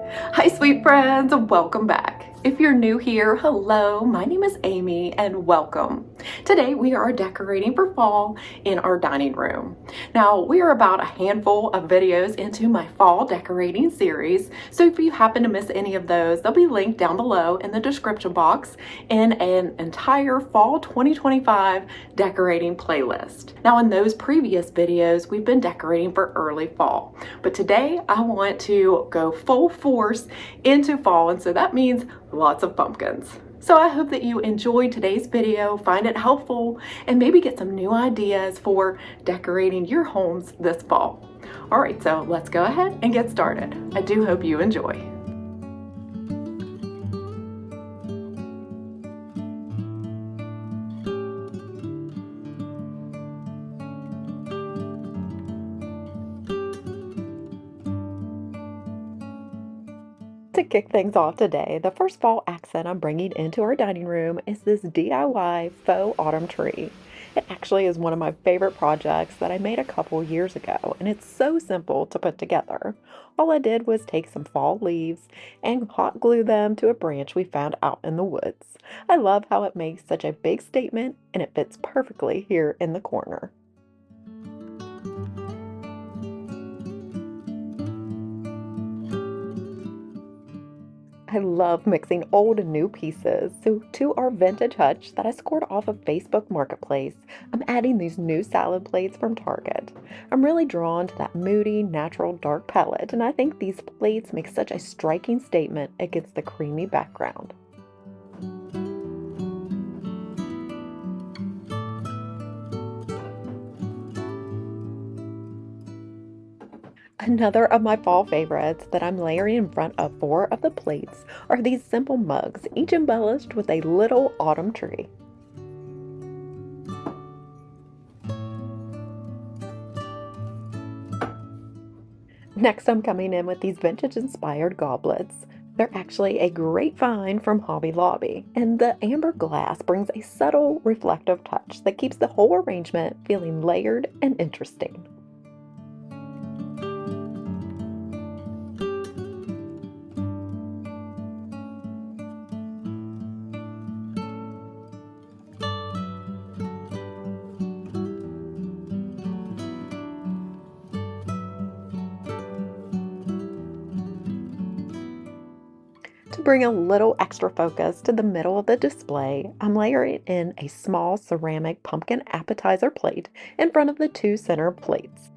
Hi, sweet friends, welcome back. If you're new here, hello, my name is Amy and welcome. Today we are decorating for fall in our dining room. Now, we are about a handful of videos into my fall decorating series, so if you happen to miss any of those, they'll be linked down below in the description box in an entire fall 2025 decorating playlist. Now, in those previous videos, we've been decorating for early fall, but today I want to go full force into fall, and so that means lots of pumpkins. So I hope that you enjoyed today's video, find it helpful, and maybe get some new ideas for decorating your homes this fall. All right, so let's go ahead and get started. I do hope you enjoy. To kick things off today, the first fall accent I'm bringing into our dining room is this DIY faux autumn tree. It actually is one of my favorite projects that I made a couple years ago, and it's so simple to put together. All I did was take some fall leaves and hot glue them to a branch we found out in the woods. I love how it makes such a big statement, and it fits perfectly here in the corner. I love mixing old and new pieces. So to our vintage hutch that I scored off of Facebook Marketplace, I'm adding these new salad plates from Target. I'm really drawn to that moody, natural dark palette, and I think these plates make such a striking statement against the creamy background. Another of my fall favorites that I'm layering in front of four of the plates are these simple mugs, each embellished with a little autumn tree. Next, I'm coming in with these vintage-inspired goblets. They're actually a great find from Hobby Lobby, and the amber glass brings a subtle, reflective touch that keeps the whole arrangement feeling layered and interesting. To bring a little extra focus to the middle of the display, I'm layering in a small ceramic pumpkin appetizer plate in front of the two center plates.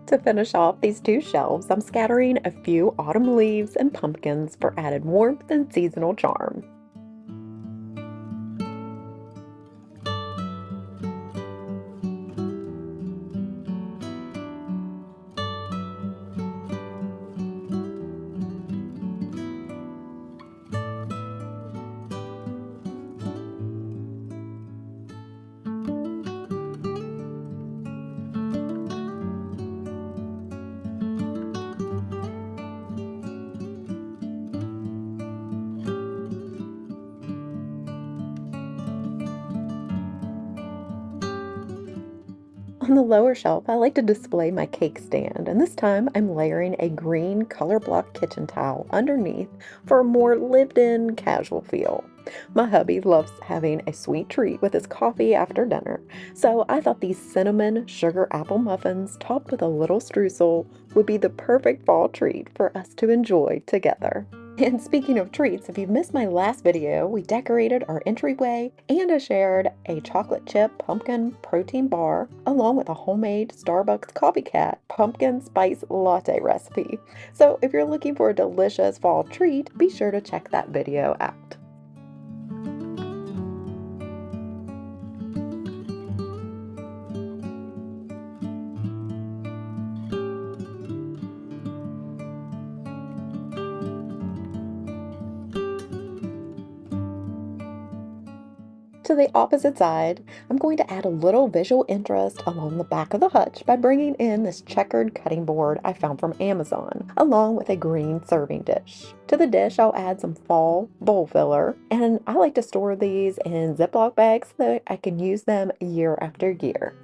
To finish off these two shelves, I'm scattering a few autumn leaves and pumpkins for added warmth and seasonal charm. On the lower shelf, I like to display my cake stand, and this time I'm layering a green color block kitchen towel underneath for a more lived-in, casual feel. My hubby loves having a sweet treat with his coffee after dinner, so I thought these cinnamon sugar apple muffins topped with a little streusel would be the perfect fall treat for us to enjoy together. And speaking of treats, if you missed my last video, we decorated our entryway and I shared a chocolate chip pumpkin protein bar along with a homemade Starbucks copycat pumpkin spice latte recipe. So if you're looking for a delicious fall treat, be sure to check that video out. To the opposite side, I'm going to add a little visual interest along the back of the hutch by bringing in this checkered cutting board I found from Amazon, along with a green serving dish. To the dish, I'll add some fall bowl filler, and I like to store these in Ziploc bags so that I can use them year after year.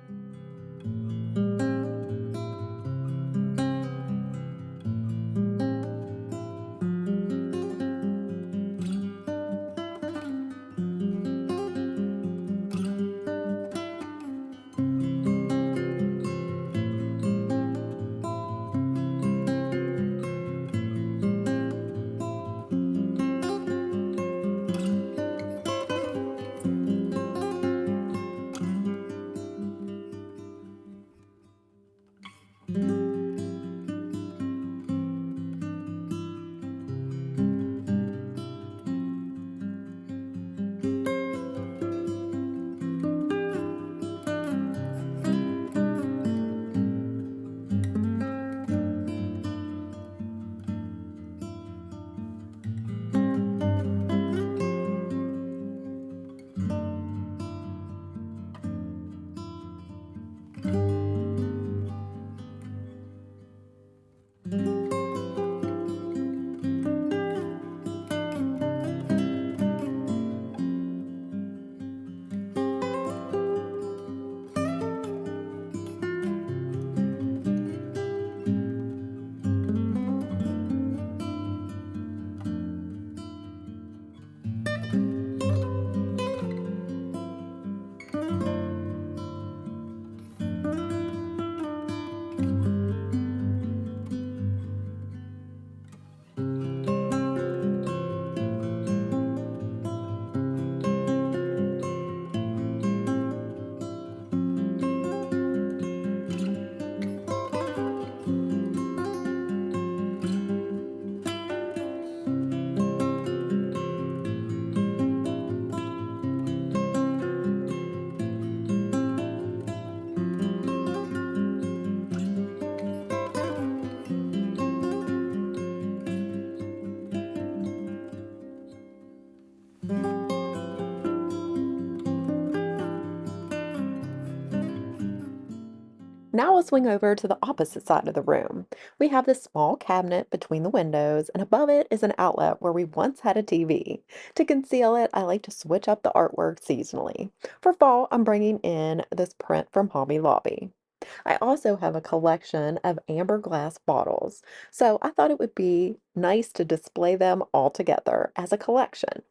Now we'll swing over to the opposite side of the room. We have this small cabinet between the windows, and above it is an outlet where we once had a TV. To conceal it, I like to switch up the artwork seasonally. For fall, I'm bringing in this print from Hobby Lobby. I also have a collection of amber glass bottles, so I thought it would be nice to display them all together as a collection.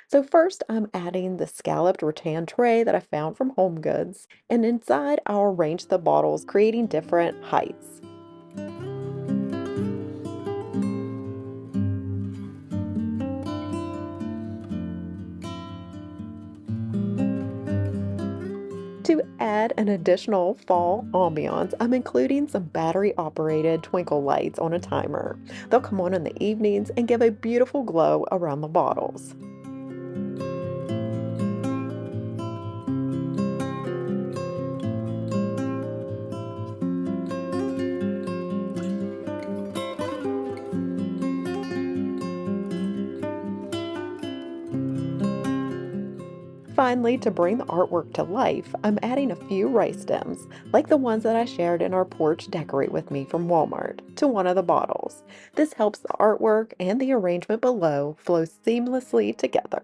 So first I'm adding the scalloped rattan tray that I found from HomeGoods, and inside I'll arrange the bottles, creating different heights. To add an additional fall ambiance, I'm including some battery-operated twinkle lights on a timer. They'll come on in the evenings and give a beautiful glow around the bottles. Finally, to bring the artwork to life, I'm adding a few rice stems, like the ones that I shared in our porch Decorate with me from Walmart, to one of the bottles. This helps the artwork and the arrangement below flow seamlessly together.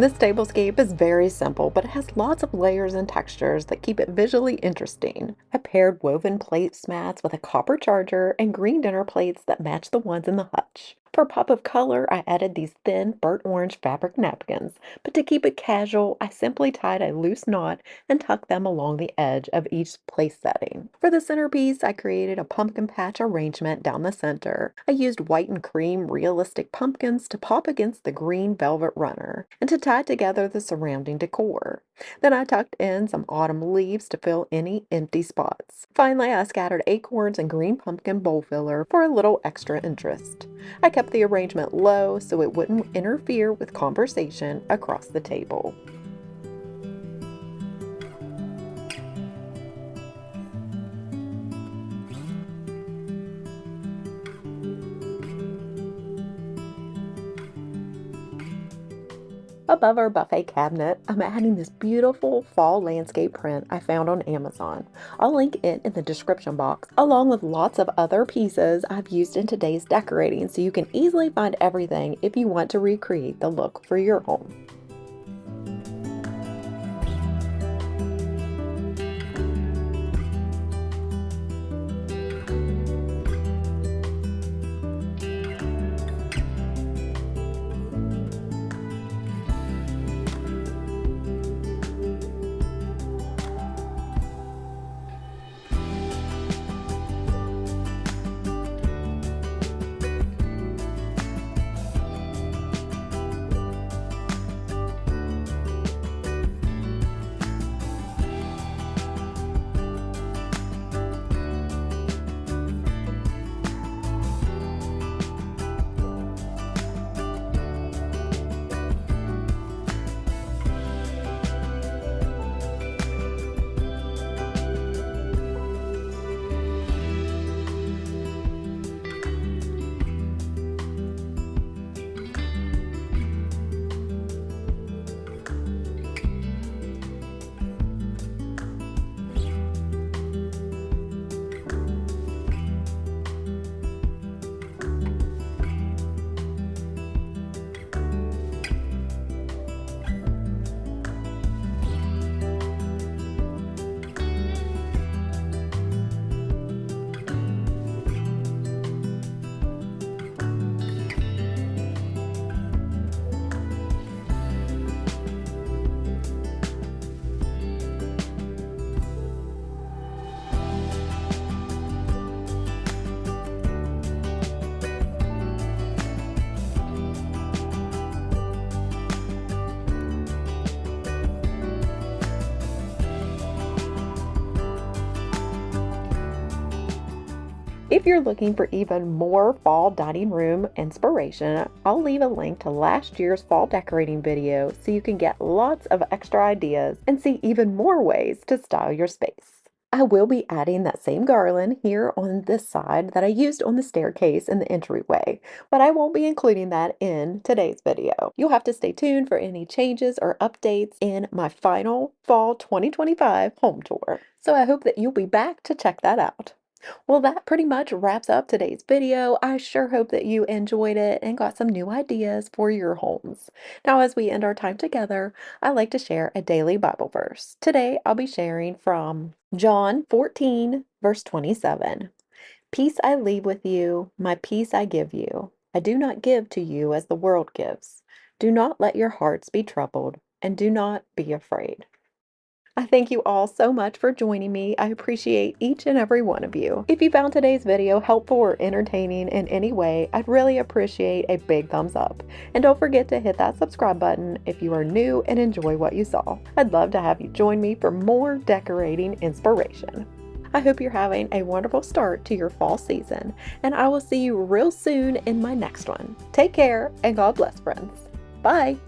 This tablescape is very simple, but it has lots of layers and textures that keep it visually interesting. I paired woven placemats with a copper charger and green dinner plates that match the ones in the hutch. For a pop of color, I added these thin burnt orange fabric napkins, but to keep it casual, I simply tied a loose knot and tucked them along the edge of each place setting. For the centerpiece, I created a pumpkin patch arrangement down the center. I used white and cream realistic pumpkins to pop against the green velvet runner and to tie together the surrounding decor. Then I tucked in some autumn leaves to fill any empty spots. Finally, I scattered acorns and green pumpkin bowl filler for a little extra interest. I kept the arrangement low so it wouldn't interfere with conversation across the table. Above our buffet cabinet, I'm adding this beautiful fall landscape print I found on Amazon. I'll link it in the description box, along with lots of other pieces I've used in today's decorating, so you can easily find everything if you want to recreate the look for your home. If you're looking for even more fall dining room inspiration, I'll leave a link to last year's fall decorating video so you can get lots of extra ideas and see even more ways to style your space. I will be adding that same garland here on this side that I used on the staircase in the entryway, but I won't be including that in today's video. You'll have to stay tuned for any changes or updates in my final fall 2025 home tour. So I hope that you'll be back to check that out. Well, that pretty much wraps up today's video. I sure hope that you enjoyed it and got some new ideas for your homes. Now, as we end our time together, I like to share a daily Bible verse. Today, I'll be sharing from John 14, verse 27. Peace I leave with you, my peace I give you. I do not give to you as the world gives. Do not let your hearts be troubled, and do not be afraid. I thank you all so much for joining me. I appreciate each and every one of you. If you found today's video helpful or entertaining in any way, I'd really appreciate a big thumbs up. And don't forget to hit that subscribe button if you are new and enjoy what you saw. I'd love to have you join me for more decorating inspiration. I hope you're having a wonderful start to your fall season, and I will see you real soon in my next one. Take care, and God bless, friends. Bye!